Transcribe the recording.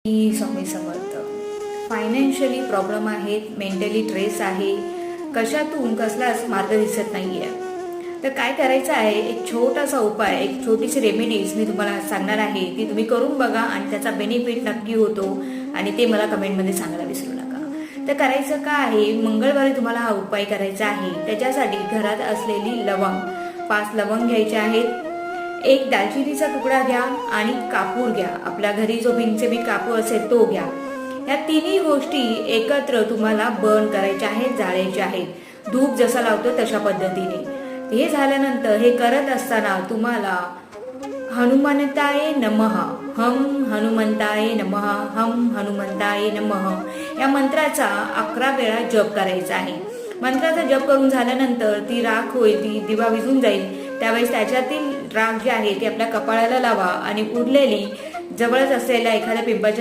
Swami Samarth. Financially problem आहेत, mentally stress आहे, कशातून कसलाच मार्ग दिसत नाही आहे. तर काय करायचं आहे, एक छोटासा उपाय, एक छोटीशी रेमेडीज मी तुम्हाला सांगणार आहे. ती तुम्ही करून बघा आणि त्याचा बेनिफिट नक्की होतो आणि ते मला कमेंटमध्ये सांगायला विसरू नका. तर करायचं काय आहे, मंगळवारी तुम्हाला हा उपाय करायचा आहे. त्याच्यासाठी घरात असलेली लवंग, 5 लवंग घ्यायचे आहेत, एक दालचिनीचा तुकडा घ्या आणि कापूर घ्या. आपल्या घरी जो भिंगचे कापूर असेल तो घ्या. या तिन्ही गोष्टी एकत्र तुम्हाला बर्न करायच्या आहेत, जाळायच्या आहेत. धूप जसा लावतो तशा पद्धतीने. हे झाल्यानंतर हे करत असताना तुम्हाला हनुमंताय नमः, हम हनुमंताय नमः, हम हनुमंताय नमः या मंत्राचा 11 वेळा जप करायचा आहे. मंत्राचा जप करून झाल्यानंतर ती राख होईल, ती दिवा विझून जाईल. त्यावेळेस त्याच्यातील राख जी आहे ती आपल्या कपाळाला लावा आणि उरलेली जवळच असलेल्या एखाद्या पिंपळाच्या